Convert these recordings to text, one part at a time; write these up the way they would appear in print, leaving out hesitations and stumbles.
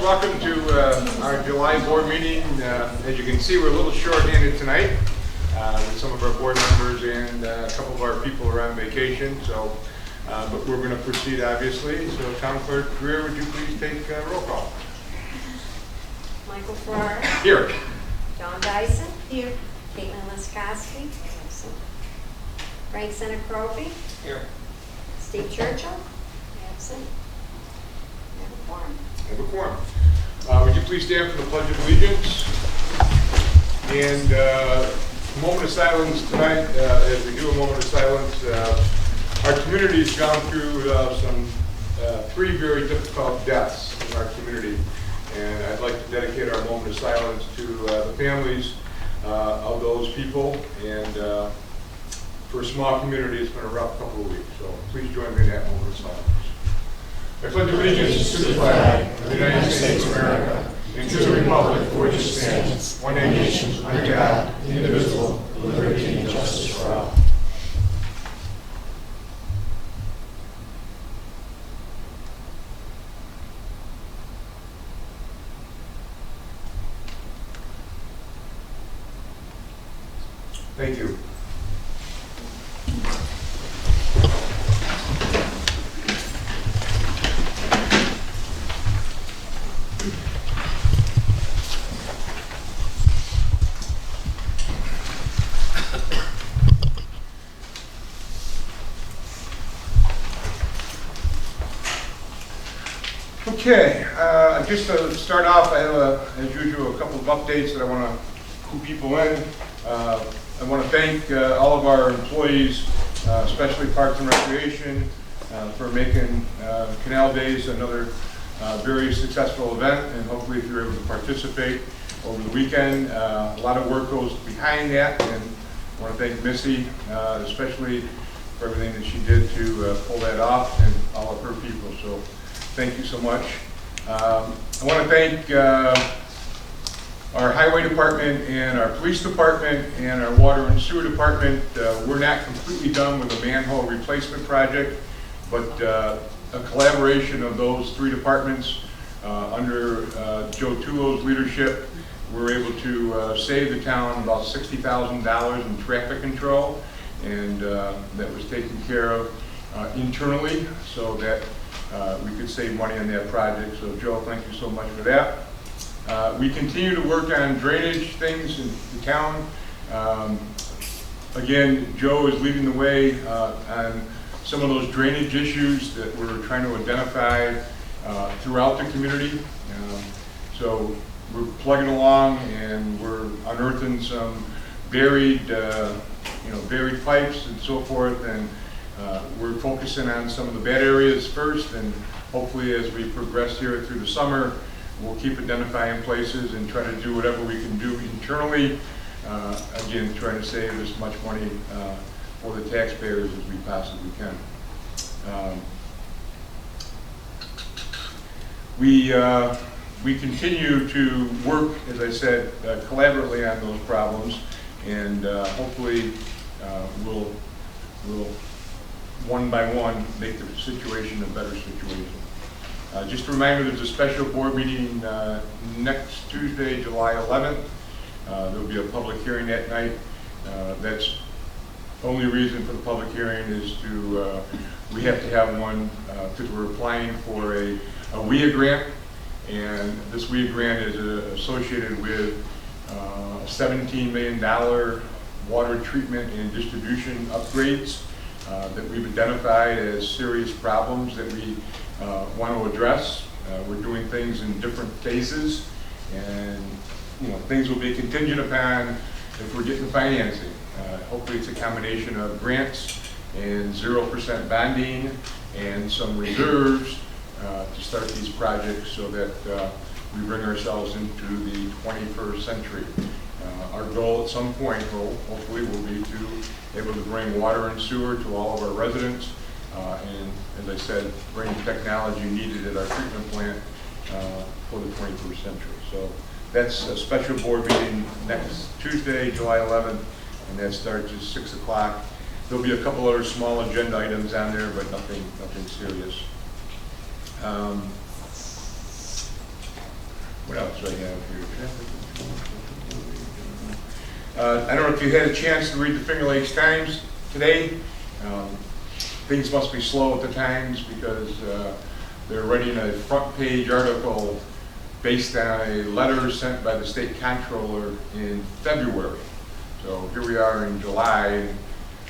welcome to our July board meeting. As you can see, we're a little short-handed tonight with some of our board members and a couple of our people are on vacation. So, but we're going to proceed, obviously. So, Town Clerk Greer, would you please take roll call? Michael Farrar. Here. John Dyson. Here. Caitlin Laskowski. Absent. Frank Seneca. Here. Steve Churchill. Absent. Have a quorum. Would you please stand for the Pledge of Allegiance? And a moment of silence tonight. As we do a moment of silence, our community has gone through some three very difficult deaths in our community. And I'd like to dedicate our moment of silence to the families of those people. And for a small community, it's been a rough couple of weeks. So please join me in that moment of silence. I pledge allegiance to the flag of the United States of America and to the republic for which it stands, one nation, under God, indivisible, with liberty and justice for all. Thank you. Okay, just to start off, I have, as usual, a couple of updates that I want to clue people in. I want to thank all of our employees, especially Parks and Recreation, for making Canal Days another very successful event, and hopefully if you're able to participate over the weekend. A lot of work goes behind that, and I want to thank Missy, especially for everything that she did to pull that off, and all of her people. So thank you so much. I want to thank our highway department and our police department and our water and sewer department. We're not completely done with the manhole replacement project, but a collaboration of those three departments under Joe Tullo's leadership, we were able to save the town about $60,000 in traffic control, and that was taken care of internally so that we could save money on that project. So Joe, thank you so much for that. We continue to work on drainage things in the town. Again, Joe is leading the way on some of those drainage issues that we're trying to identify throughout the community. So we're plugging along and we're unearthing some buried, buried pipes and so forth, and we're focusing on some of the bad areas first, and hopefully as we progress here through the summer, we'll keep identifying places and try to do whatever we can do internally. Again, trying to save as much money for the taxpayers as we possibly can. We continue to work, as I said, collaboratively on those problems, and hopefully we'll one by one make the situation a better situation. Just a reminder, there's a special board meeting next Tuesday, July 11th. There'll be a public hearing that night. That's the only reason for the public hearing is to, we have to have one because we're applying for a WIA grant, and this WIA grant is associated with $17 million water treatment and distribution upgrades that we've identified as serious problems that we want to address. We're doing things in different phases, and things will be contingent upon if we're getting financing. Hopefully it's a combination of grants and 0% bonding and some reserves to start these projects so that we bring ourselves into the 21st century. Our goal at some point, hopefully, will be to able to bring water and sewer to all of our residents, and as I said, bring technology needed at our treatment plant for the 21st century. So that's a special board meeting next Tuesday, July 11th, and that starts at 6 o'clock. There'll be a couple other small agenda items on there, but nothing serious. What else do I have here? I don't know if you had a chance to read the Finger Lakes Times today. Things must be slow at the Times because they're writing a front page article based on a letter sent by the state comptroller in February. So here we are in July, and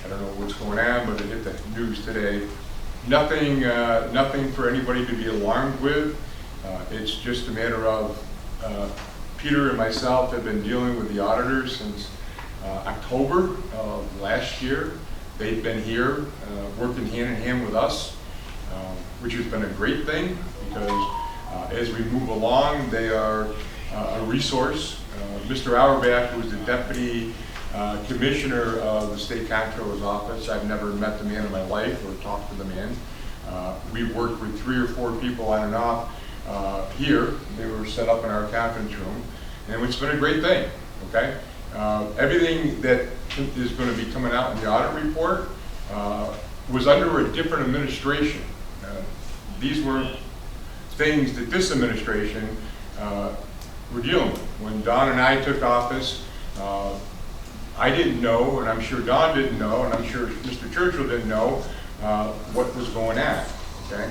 I don't know what's going on, but it hit the news today. Nothing for anybody to be alarmed with. It's just a matter of Peter and myself have been dealing with the auditors since October of last year. They've been here working hand in hand with us, which has been a great thing because as we move along, they are a resource. Mr. Auerbach, who is the deputy commissioner of the state comptroller's office, I've never met the man in my life or talked to the man. We've worked with 3 or 4 people on and off here. They were set up in our conference room, and it's been a great thing. Okay, everything that is going to be coming out in the audit report was under a different administration. These were things that this administration were dealing with. When Don and I took office, I didn't know, and I'm sure Don didn't know, and I'm sure Mr. Churchill didn't know what was going on. Okay,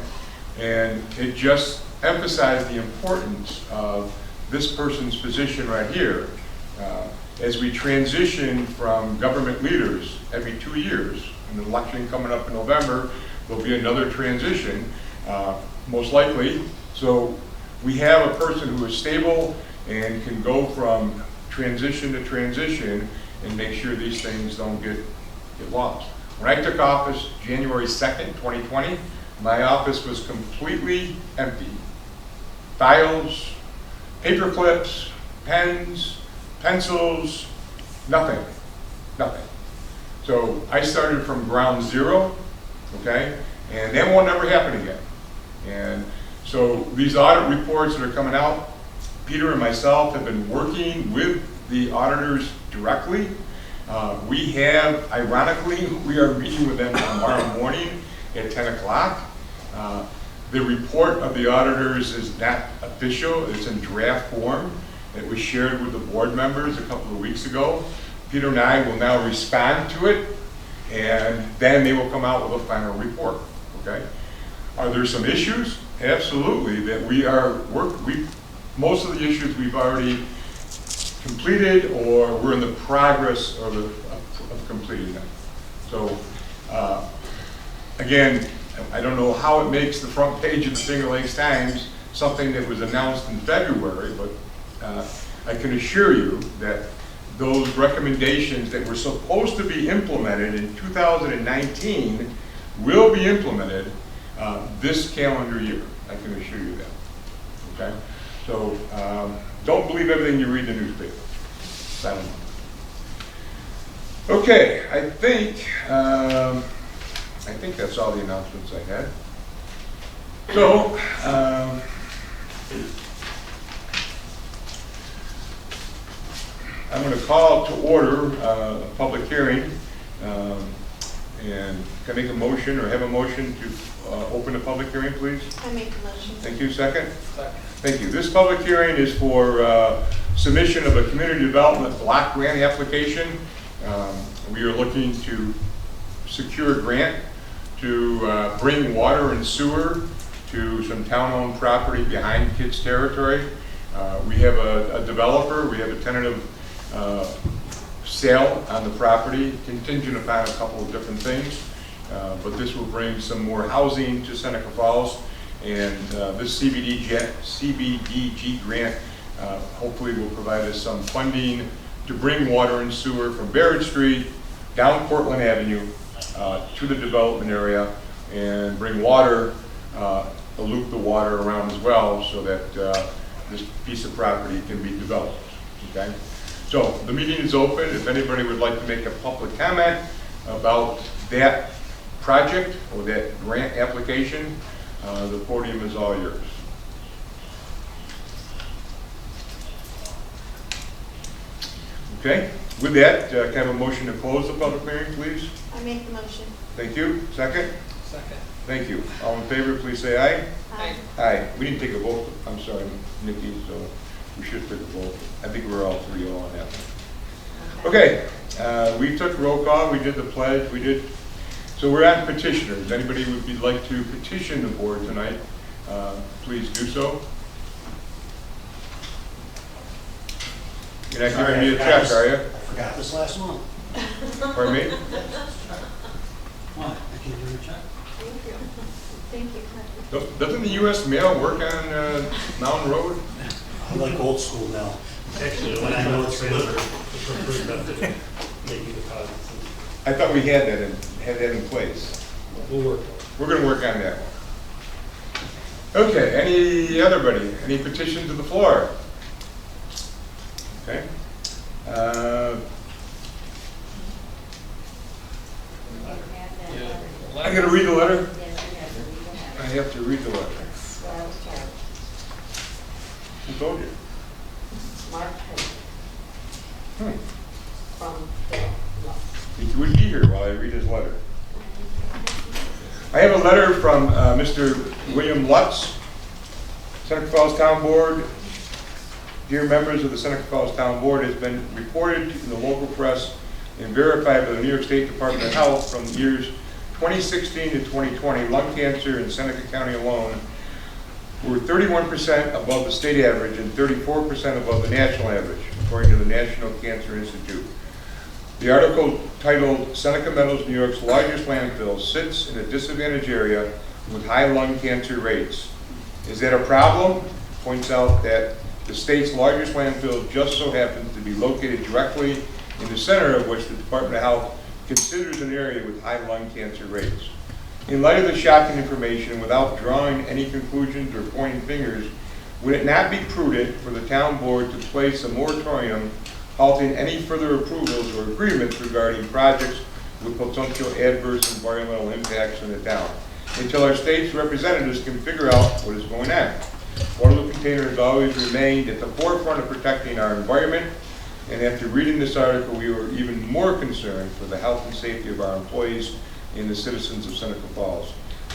and it just emphasized the importance of this person's position right here. As we transition from government leaders every 2 years, an election coming up in November, there'll be another transition, most likely. So we have a person who is stable and can go from transition to transition and make sure these things don't get lost. When I took office January 2nd, 2020, my office was completely empty. Files, paper clips, pens, pencils, nothing. So I started from ground zero, okay? And that won't never happen again. And so these audit reports that are coming out, Peter and myself have been working with the auditors directly. We have, ironically, we are meeting with them tomorrow morning at 10 o'clock. The report of the auditors is not official, it's in draft form. It was shared with the board members a couple of weeks ago. Peter and I will now respond to it, and then they will come out with a final report, okay? Are there some issues? Absolutely, that most of the issues we've already completed or we're in the progress of completing them. So, again, I don't know how it makes the front page of the Finger Lakes Times, something that was announced in February, but I can assure you that those recommendations that were supposed to be implemented in 2019 will be implemented this calendar year. I can assure you that. Okay? So don't believe everything you read in the newspaper. Silent. Okay, I think that's all the announcements I had. So, I'm going to call to order a public hearing, and can I make a motion or have a motion to open the public hearing, please? I make the motion. Thank you. Second? Second. Thank you. This public hearing is for submission of a community development block grant application. We are looking to secure a grant to bring water and sewer to some town-owned property behind Kids Territory. We have a developer, we have a tentative sale on the property, contingent upon a couple of different things, but this will bring some more housing to Seneca Falls, and this CBDG grant hopefully will provide us some funding to bring water and sewer from Barrett Street down Portland Avenue to the development area and bring water, loop the water around as well so that this piece of property can be developed. Okay? So the meeting is open. If anybody would like to make a public comment about that project or that grant application, the podium is all yours. Okay, with that, can I have a motion to close the public hearing, please? I make the motion. Thank you. Second? Second. Thank you. All in favor, please say aye. Aye. Aye. We didn't take a vote. I'm sorry, Nikki. So We should pick a vote. I think we're all 3-0 on that one. Okay, we took roll call, we did the pledge, so we're on petitioners. Anybody would like to petition the board tonight, please do so. You're not giving me a check, are you? I forgot this last month. Pardon me? What? I can't give you a check? Thank you. Doesn't the U.S. mail work on Mountain Road? I like old school now. Actually, When I know it's delivered. the preferred method of making deposits. I thought we had that in place. We'll work on it. We're gonna work on that one. Okay, any petition to the floor? Okay. I gotta read the letter? I have to read the letter. Who told you? Mark Hmm. from Bill Love. He would be here while I read his letter. I have a letter from Mr. William Lutz, Seneca Falls Town Board. Dear members of the Seneca Falls Town Board, has been reported in the local press and verified by the New York State Department of Health from years 2016 to 2020, lung cancer in Seneca County alone were 31% above the state average and 34% above the national average, according to the National Cancer Institute. The article titled Seneca Meadows, New York's largest landfill, sits in a disadvantaged area with high lung cancer rates. Is that a problem? Points out that the state's largest landfill just so happens to be located directly in the center of which the Department of Health considers an area with high lung cancer rates. In light of the shocking information, without drawing any conclusions or pointing fingers, would it not be prudent for the town board to place a moratorium halting any further approvals or agreements regarding projects with potential adverse environmental impacts in the town until our state's representatives can figure out what is going on? Waterloo Container has always remained at the forefront of protecting our environment, and after reading this article, we were even more concerned for the health and safety of our employees and the citizens of Seneca Falls.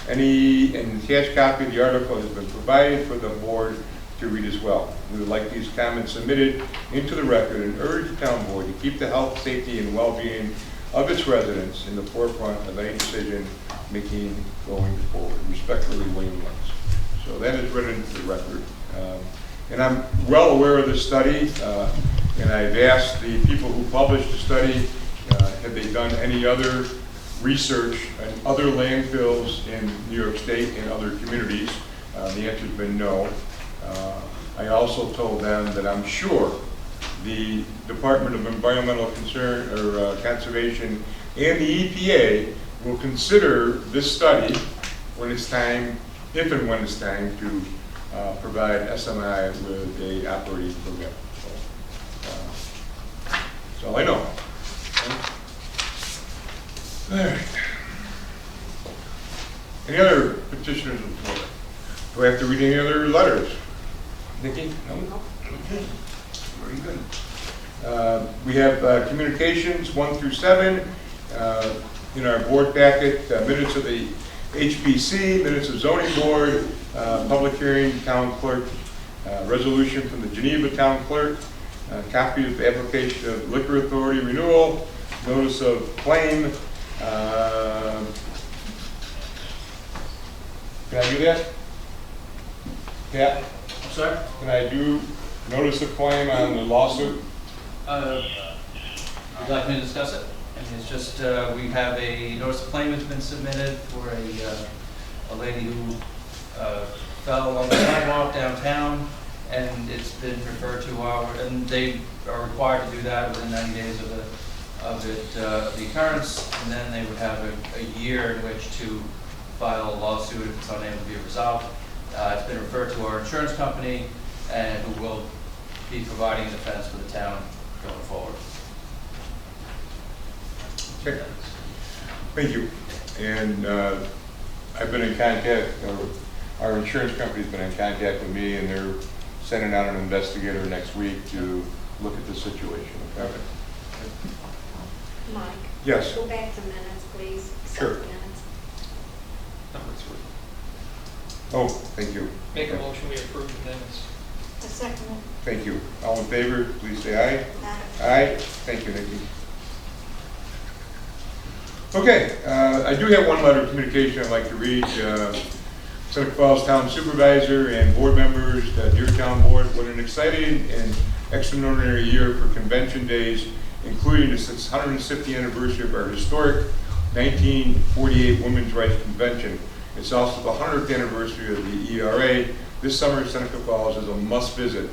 An attached copy of the article has been provided for the board to read as well. We would like these comments submitted into the record and urge the town board to keep the health, safety, and well-being of its residents in the forefront of any decision making going forward. Respectfully, William Lutz. So that is written into the record. And I'm well aware of this study, and I've asked the people who published the study, have they done any other research on other landfills in New York State and other communities? The answer's been no. I also told them that I'm sure the Department of Environmental Conservation and the EPA will consider this study when it's time, if and when it's time to provide SMI with a operating permit. So, that's all I know. All right. Any other petitioners on the floor? Do I have to read any other letters? Nikki? No? Okay. Very good. We have communications 1 through 7 in our board packet, minutes of the HPC, minutes of zoning board, public hearing, town clerk, resolution from the Geneva town clerk, copy of the application of liquor authority renewal, notice of claim. Can I do that? Yeah. I'm sorry? Can I do notice of claim on the lawsuit? Would you like me to discuss it? I mean, it's just, we have a notice of claim that's been submitted for a lady who fell on the sidewalk downtown, and it's been referred to and they are required to do that within 90 days of the occurrence, and then they would have a year in which to file a lawsuit if it's unable to be resolved. It's been referred to our insurance company, and who will be providing defense for the town going forward. Okay. Thank you. And I've been in contact, our insurance company's been in contact with me, and they're sending out an investigator next week to look at the situation. Okay? Mike? Yes. Go back to minutes, please. Sure. Minutes. Oh, thank you. Make a motion, we approve the minutes. A second. Thank you. All in favor, please say aye. Aye. Aye. Thank you, Nikki. Okay, I do have one letter of communication I'd like to read. Seneca Falls Town Supervisor and board members, dear town board, what an exciting and extraordinary year for convention days, including the 650th anniversary of our historic 1948 Women's Rights Convention. It's also the 100th anniversary of the ERA. This summer, Seneca Falls is a must visit.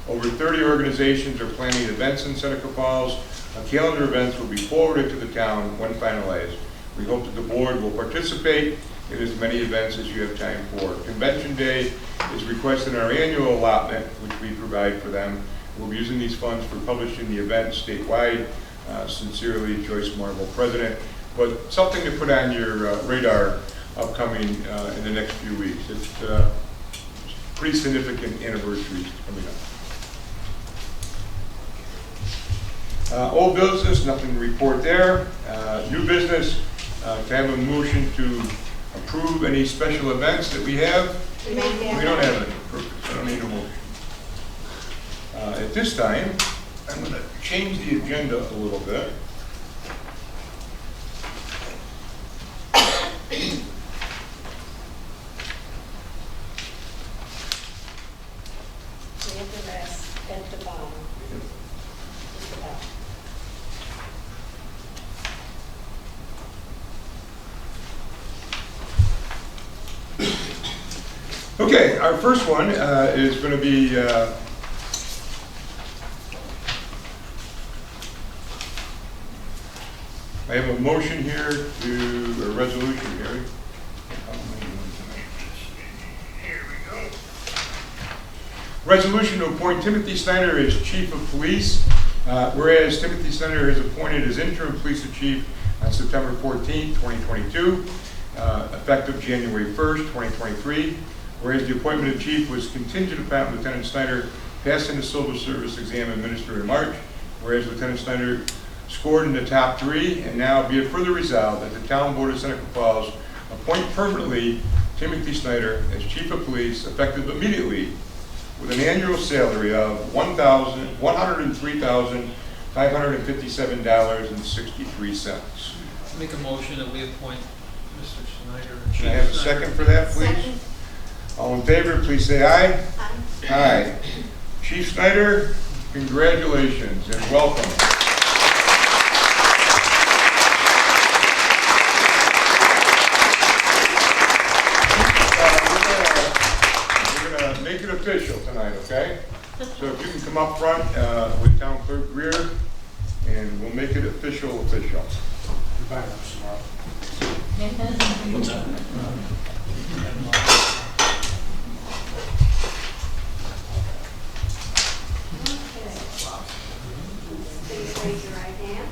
Over 30 organizations are planning events in Seneca Falls. A calendar of events will be forwarded to the town when finalized. We hope that the board will participate in as many events as you have time for. Convention Day is requested in our annual allotment, which we provide for them. We'll be using these funds for publishing the event statewide. Sincerely, Joyce Marble, President. But something to put on your radar upcoming in the next few weeks. It's pretty significant anniversaries coming up. Old business, nothing to report there. New business, can I have a motion to approve any special events that we have? We We don't have any. Perfect. I don't need a motion. At this time, I'm going to change the agenda a little bit. We have the rest at the bottom. Just about. Okay, our first one is going to be I have a motion here to, a resolution here. Here we go. Resolution to appoint Timothy Snyder as Chief of Police, whereas Timothy Snyder is appointed as interim police chief on September 14th, 2022, effective January 1st, 2023. Whereas the appointment of chief was contingent upon Lieutenant Snyder passing the civil service exam administered in March. Whereas Lieutenant Snyder scored in the top 3, and now be it further resolved that the Town Board of Seneca Falls appoint permanently Timothy Snyder as Chief of Police, effective immediately, with an annual salary of $103,557.63. Make a motion that we appoint Mr. Snyder. Can I have a second for that, please? Second. All in favor, please say aye. Aye. Aye. Chief Snyder, congratulations and welcome. We're gonna make it official tonight, okay? So if you can come up front with Town Clerk Greer, and we'll make it official. Goodbye, Mr. Morrow. What's that? Please raise your right hand.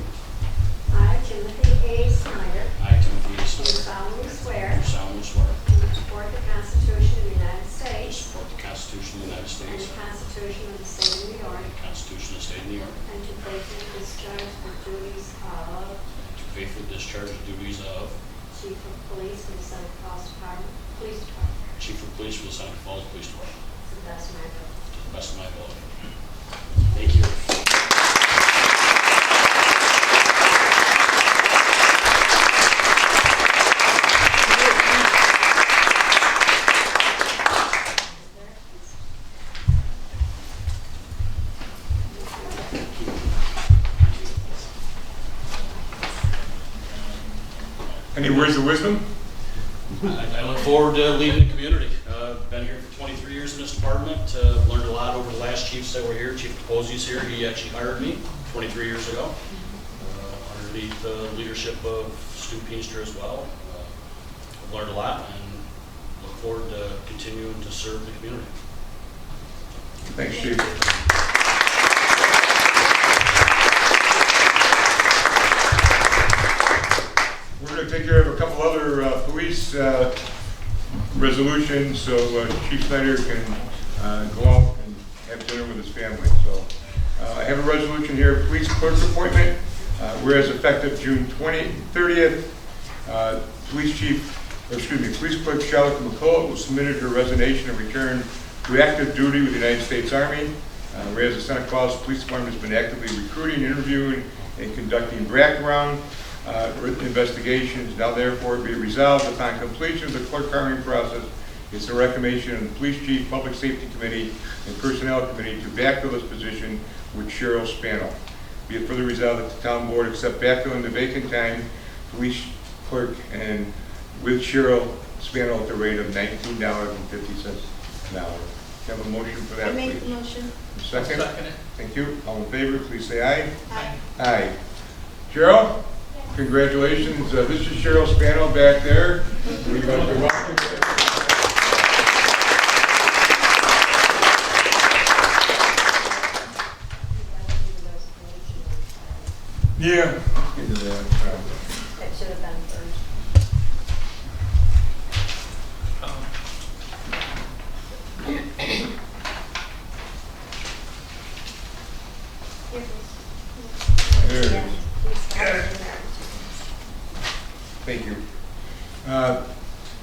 I, Timothy A. Snyder, I, Timothy A. do Snyder, solemnly swear do solemnly swear to support the Constitution of the United to States support the Constitution of the United and States the Constitution of the State of New York, and the Constitution of the State of New York, and to faithfully discharge the duties of to faithfully discharge the duties of Chief of Police for the Seneca Falls Police Department, Chief of Police for the Seneca Falls Police Department, to the best of my ability. to the best of my ability. Thank you. Any words of wisdom? I look forward to leading the community. Been here for 23 years in this department. Learned a lot over the last chiefs that were here. Chief Capozzi's here. He actually hired me 23 years ago. Underneath the leadership of Stu Peenster as well. I've learned a lot and look forward to continuing to serve the community. Thanks, Chief. We're going to take care of a couple other police resolutions, so Chief Snyder can go out and have dinner with his family. So I have a resolution here, police clerk appointment, whereas effective June 30th, police clerk Charlotte McCullough will submit her resignation and return to active duty with the United States Army. Whereas the Seneca Falls Police Department has been actively recruiting, interviewing, and conducting background investigations. Now therefore be resolved upon completion of the clerk hiring process, it's the recommendation of the Police Chief, Public Safety Committee, and Personnel Committee to backfill this position with Cheryl Spano. Be it further resolved that the town board accept backfilling the vacant time police clerk and with Cheryl Spano at the rate of $19.50 an hour. Can I have a motion for that, I make please? the motion. Second? Second it. Thank you. All in favor, please say aye. Aye. Aye. Cheryl, congratulations. This is Cheryl Spano back there. We'd like to welcome you. Yeah. Let's get to that. That should have been first. Here it is. There it Yeah, is. please sign it in there. Thank you. I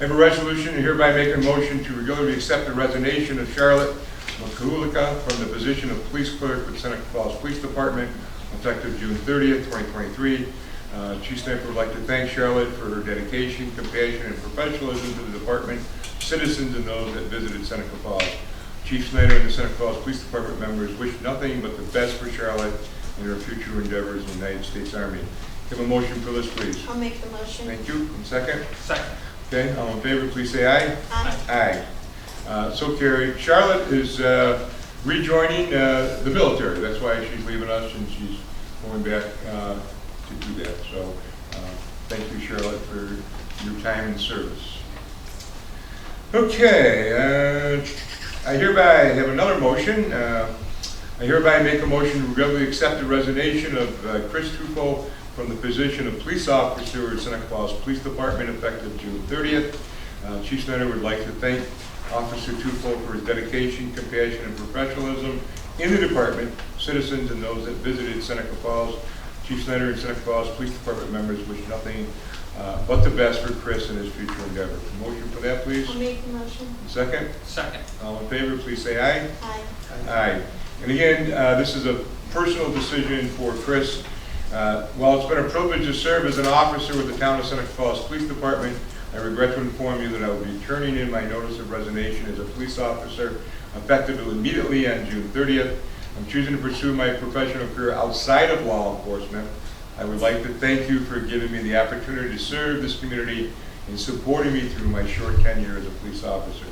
have a resolution to hereby make a motion to regularly accept the resignation of Charlotte McCullica from the position of police clerk with Seneca Falls Police Department effective June 30th, 2023. Chief Sniper would like to thank Charlotte for her dedication, compassion, and professionalism to the department, citizens, and those that visited Seneca Falls. Chief Snyder and the Seneca Falls Police Department members wish nothing but the best for Charlotte in her future endeavors in the United States Army. Give a motion for this, please. I'll make the motion. Thank you. And second? Second. Okay, all in favor, please say aye. Aye. Aye. So carried. Charlotte is rejoining the military. That's why she's leaving us and she's going back to do that. So thank you, Charlotte, for your time and service. Okay, I hereby have another motion. I hereby make a motion to regularly accept the resignation of Chris Tufo from the position of police officer at Seneca Falls Police Department effective June 30th. Chief Snyder would like to thank Officer Tufo for his dedication, compassion, and professionalism in the department, citizens, and those that visited Seneca Falls. Chief Snyder and Seneca Falls Police Department members wish nothing but the best for Chris and his future endeavors. Motion for that, please. I'll make the motion. Second? Second. All in favor, please say aye. Aye. Aye. And again, this is a personal decision for Chris. While it's been a privilege to serve as an officer with the town of Seneca Falls Police Department, I regret to inform you that I will be turning in my notice of resignation as a police officer effective immediately on June 30th. I'm choosing to pursue my professional career outside of law enforcement. I would like to thank you for giving me the opportunity to serve this community and supporting me through my short tenure as a police officer.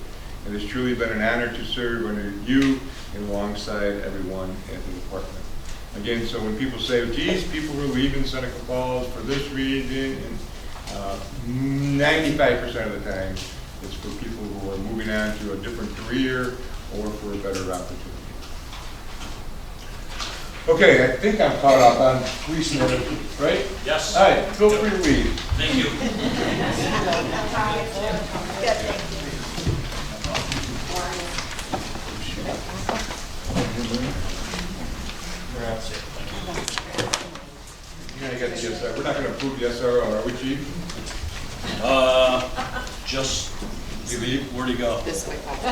It has truly been an honor to serve under you and alongside everyone at the department. Again, so when people say, geez, people were leaving Seneca Falls for this reason, and 95% of the time, it's for people who are moving on to a different career or for a better opportunity. Okay, I think I'm caught up on police and other people, right? Yes. All right, feel free to leave. Thank you. Good, thank you. You're gonna get the SR. We're not gonna approve the SRO, are we, Chief? Just, You leave? where'd he go? This way, Bob. I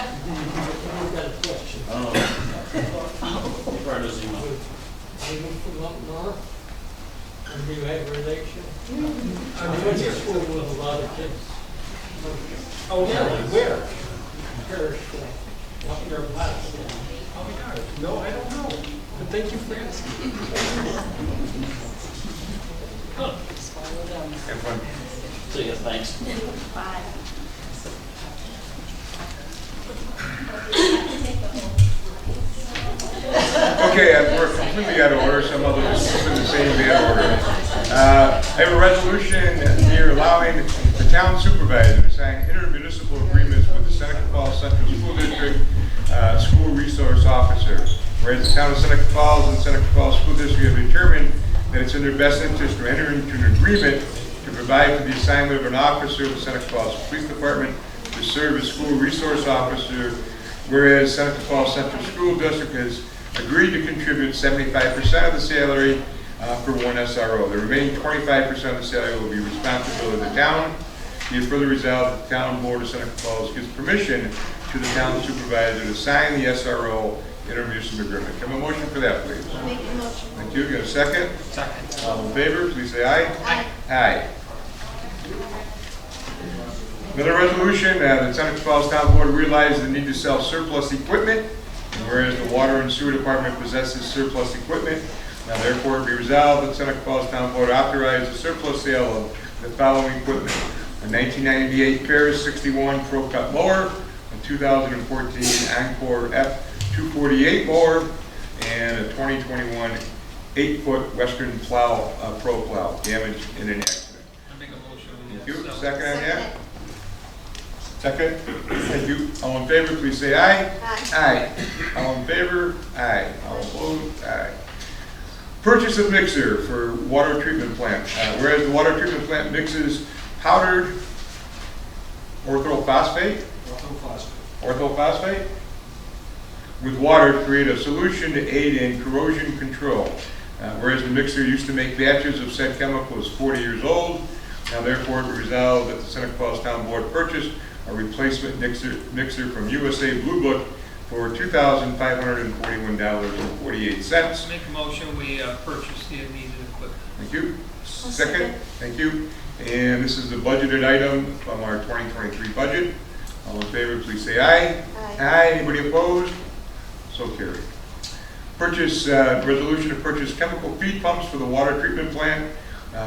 don't know. He probably doesn't even know. I moved from up north, and we had relation. I went to school with a lot of kids. Oh, really? Where? Parish school, up near Plattsburgh. Oh, no, I don't know, but thank you for asking. Have fun. See ya, thanks. Bye. Okay, we're completely out of order. Some others in the same bad order. I have a resolution here allowing the town supervisor to sign intermunicipal agreements with the Seneca Falls Central School District School Resource Officer. Whereas the town of Seneca Falls and Seneca Falls School District have determined that it's in their best interest to enter into an agreement to provide for the assignment of an officer of the Seneca Falls Police Department to serve as school resource officer, whereas Seneca Falls Central School District has agreed to contribute 75% of the salary for one SRO. The remaining 25% of the salary will be responsibility of the town. Be it further resolved that the town board of Seneca Falls gives permission to the town supervisor to sign the SRO intermunicipal agreement. Can I have a motion for that, please? Make a motion. Thank you. Got a second? Second. All in favor, please say aye. Aye. Aye. Another resolution, the Seneca Falls Town Board realized the need to sell surplus equipment, and whereas the Water and Sewer Department possesses surplus equipment, now therefore be resolved that Seneca Falls Town Board authorize the surplus sale of the following equipment: a 1998 Ferris 61 Pro Cut mower, a 2014 Encore F248 mower, and a 2021 8-foot Western Plow Pro Plow, damaged in an accident. I make a motion. Thank you. So- Second on that? Second? Thank you. All in favor, please say aye. Aye. Aye. All in favor? Aye. All opposed? Aye. Purchase of mixer for water treatment plant. Whereas the water treatment plant mixes powdered orthophosphate with water to create a solution to aid in corrosion control. Whereas the mixer used to make batches of said chemical is 40 years old, now therefore be resolved that the Seneca Falls Town Board purchase a replacement mixer from USA Blue Book for $2,541.48. Make a motion, we purchase the needed equipment. Thank you. I'll Second, thank you. And this is the budgeted item from our 2023 budget. All in favor, please say aye. Aye. Aye. Anybody opposed? So carried. Purchase, resolution to purchase chemical feed pumps for the water treatment plant.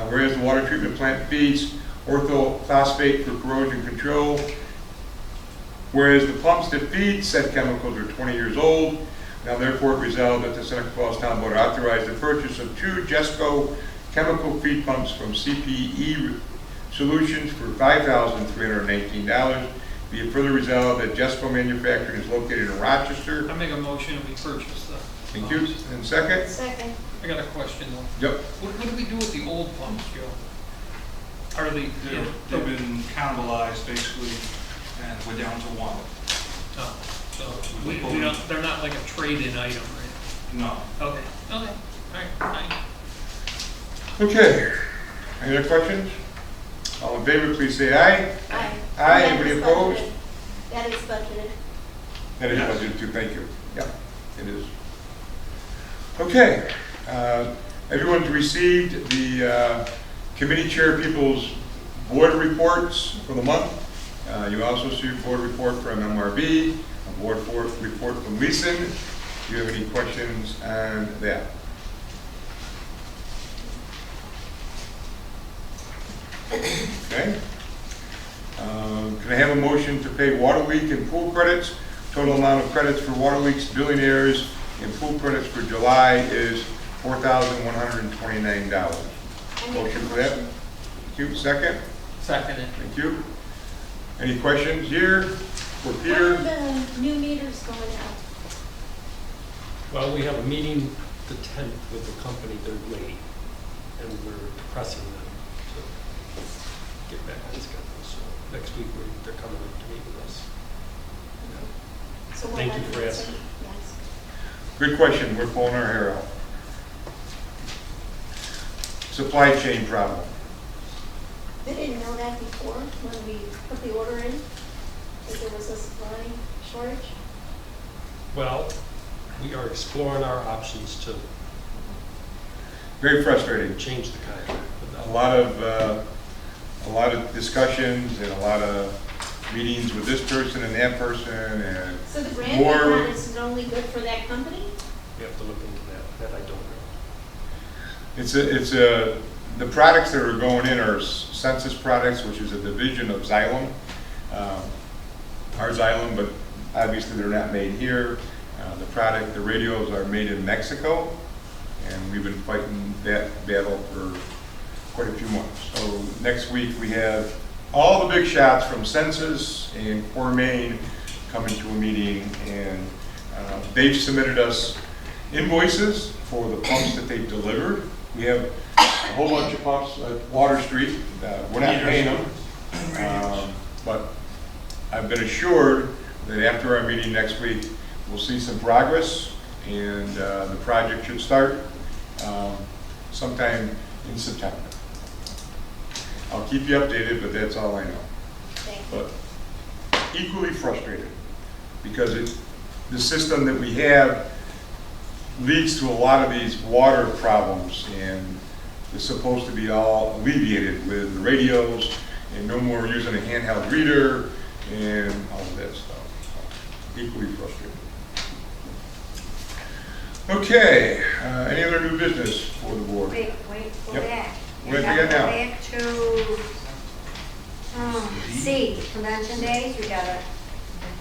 Whereas the water treatment plant feeds orthophosphate for corrosion control. Whereas the pumps that feed said chemicals are 20 years old. Now therefore resolved that the Seneca Falls Town Board authorize the purchase of 2 Jesco chemical feed pumps from CPE Solutions for $5,319. Be it further resolved that Jesco Manufacturing is located in Rochester. I make a motion, we purchase the. Thank you. And second? Second. I got a question though. Yep. What do we do with the old pumps, Joe? Are they? They've been cannibalized basically, and we're down to one. Oh, so we don't, they're not like a trade-in item, right? No. Okay, all right, fine. Okay. Any other questions? All in favor, please say aye. Aye. Aye. That Anybody is opposed? budgeted. That is budgeted. That is Yes. budgeted too, thank you. Yeah, it is. Okay, everyone's received the committee chair people's board reports for the month. You also see a board report from MRB, a board report from Leeson. Do you have any questions on that? Okay. Can I have a motion to pay water leak and pool credits? Total amount of credits for water leaks, billing errors, and pool credits for July is $4,129. I make a Motion for that? motion. Thank you. Second? Second it. Thank you. Any questions here for When Peter? are the new meters going out? Well, we have a meeting the 10th with the company, they're late, and we're pressing them to get back on schedule. So next week, they're coming up to meet with us. So what Thank you about for the- asking. Yes. Good question. We're pulling our hair out. Supply chain problem. They didn't know that before when we put the order in, that there was a supply shortage? Well, we are exploring our options to Very frustrating. change the contract with A them. lot of discussions and a lot of meetings with this person and that person and So the brand new more. one is only good for that company? We have to look into that I don't know. The products that are going in are Census products, which is a division of Xylem. Our Xylem, but obviously they're not made here. The radios are made in Mexico, and we've been fighting that battle for quite a few months. So next week we have all the big shots from Census and Core Main coming to a meeting, and they've submitted us invoices for the pumps that they've delivered. We have a whole bunch of pumps at Water Street. We're not paying them. But I've been assured that after our meeting next week, we'll see some progress, and the project should start sometime in September. I'll keep you updated, but that's all I know. Thank you. But equally frustrated, because the system that we have leads to a lot of these water problems, and it's supposed to be all alleviated with the radios and no more using a handheld reader and all of that stuff. So, equally frustrated. Okay, any other new business for the board? Wait, go Yep. back. Where You we gotta at now? go back to, C, convention days, you gotta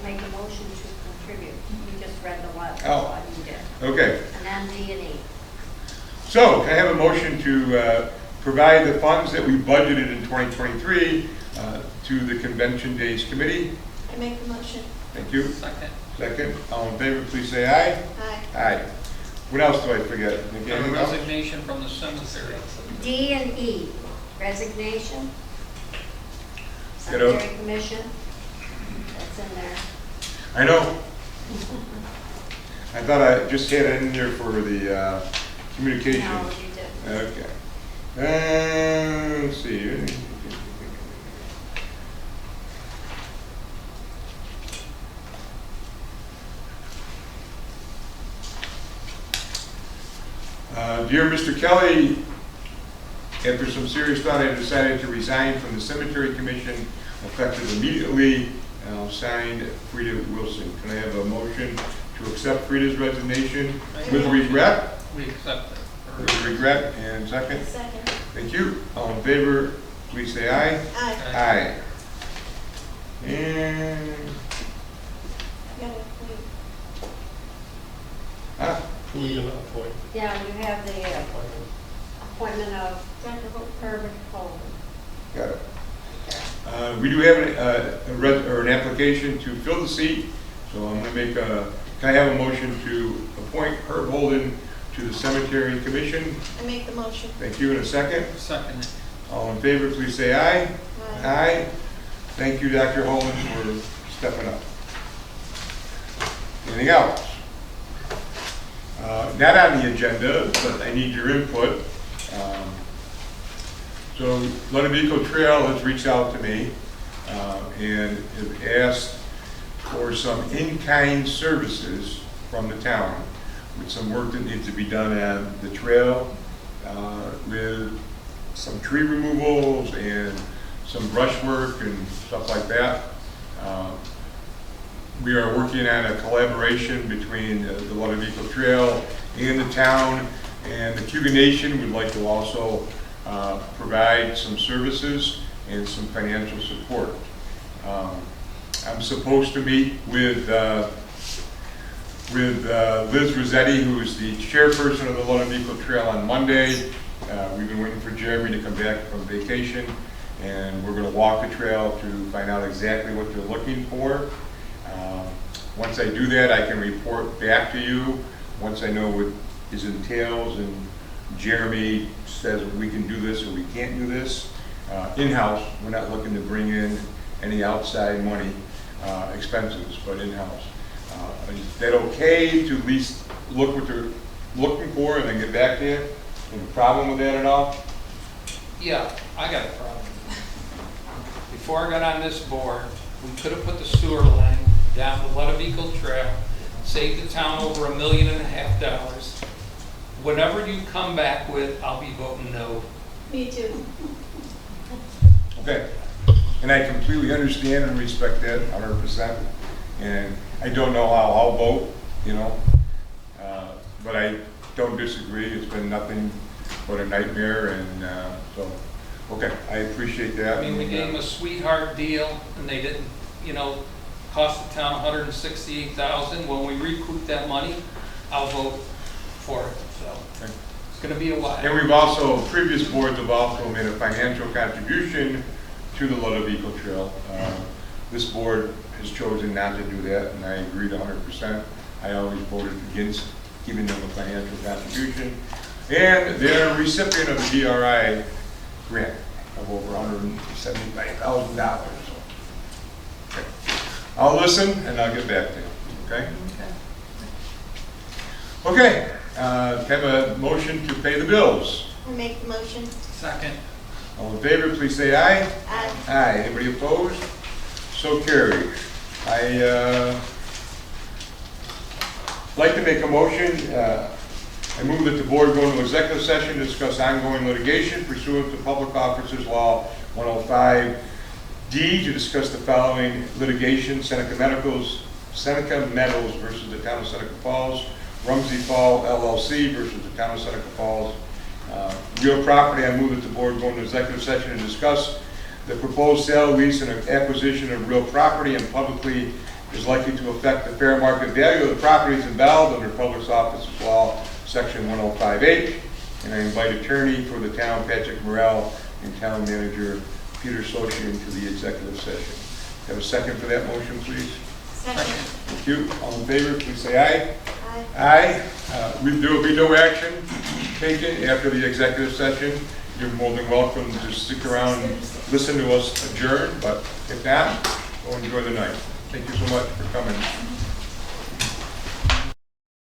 make a motion to contribute. You just read the letter, Oh. what you did. Okay, And then D and E. so can I have a motion to provide the funds that we budgeted in 2023 to the Convention Days Committee? I make the motion. Thank you. Second. Second, all in favor, please say aye. Aye. Aye. What else do I forget? And a Anything else? resignation from the cemetery. D and E, resignation. Get out. Cemetery commission, that's in there. I know. I thought I just had it in there for the communications. No, you didn't. Okay. Let's see. Dear Mr. Kelly, after some serious thought, I decided to resign from the Cemetery Commission effective immediately. Signed, Frida Wilson. Can I have a motion to accept Frida's resignation with regret? We accept it. With regret, and second? Second. Thank you. All in favor, please say aye. Aye. Aye. And, You gotta appoint. Who are we gonna appoint? Yeah, you have the appointment of Dr. Hope. Herbert Holden. got it. We do have an application to fill the seat, so I'm gonna make a, can I have a motion to appoint Herb Holden to the Cemetery Commission? I make the motion. Thank you. In a second. Second it. All in favor, please say aye. Aye. Aye. Thank you, Dr. Holden, for stepping up. Anything else? Not on the agenda, but I need your input. So Ludovico Trail has reached out to me and have asked for some in-kind services from the town with some work that needs to be done on the trail with some tree removals and some brush work and stuff like that. We are working on a collaboration between the Ludovico Trail and the town, and the Cuba Nation would like to also provide some services and some financial support. I'm supposed to meet with Liz Rossetti, who is the chairperson of the Ludovico Trail, on Monday. We've been waiting for Jeremy to come back from vacation, and we're going to walk the trail to find out exactly what they're looking for. Once I do that, I can report back to you once I know what is entails, and Jeremy says we can do this or we can't do this. In-house, we're not looking to bring in any outside money, expenses, but in-house. Is that okay to at least look what they're looking for and then get back to you? Any problem with that at all? Yeah, I got a problem. Before I got on this board, we could have put the sewer line down the Ludovico Trail, saved the town over $1.5 million. Whatever you come back with, I'll be voting no. Me too. Okay. And I completely understand and respect that 100%. And I don't know how I'll vote, you know, but I don't disagree. It's been nothing but a nightmare, and so, okay, I appreciate that. I mean, we gave them a sweetheart deal, and they didn't, you know, cost the town $168,000. When we recoup that money, I'll vote for it, so. Okay. It's gonna be a while. And we've also, previous boards have also made a financial contribution to the Ludovico Trail. This board has chosen not to do that, and I agreed 100%. I always voted against giving them a financial contribution. And they're a recipient of the DRI grant of over $175,000. Okay. I'll listen and I'll get back to you, okay? Okay, have a motion to pay the bills. I make the motion. Second. All in favor, please say aye. Aye. Aye. Anybody opposed? So carried. Like to make a motion. I move that the board go into executive session to discuss ongoing litigation pursuant to Public Officers Law 105D to discuss the following litigation: Seneca Metals versus the Town of Seneca Falls, Rumsey Fall LLC versus the Town of Seneca Falls. Real property. I move that the board go into executive session and discuss the proposed sale, lease, and acquisition of real property and publicly is likely to affect the fair market value of the properties involved under Public Officers Law, Section 105H. And I invite attorney for the town, Patrick Morrell, and town manager, Peter Sochi, into the executive session. Have a second for that motion, please? Second. Thank you. All in favor, please say aye. Aye. Aye. There will be no action taken after the executive session. You're more than welcome to stick around and listen to us adjourn, but if not, go enjoy the night. Thank you so much for coming.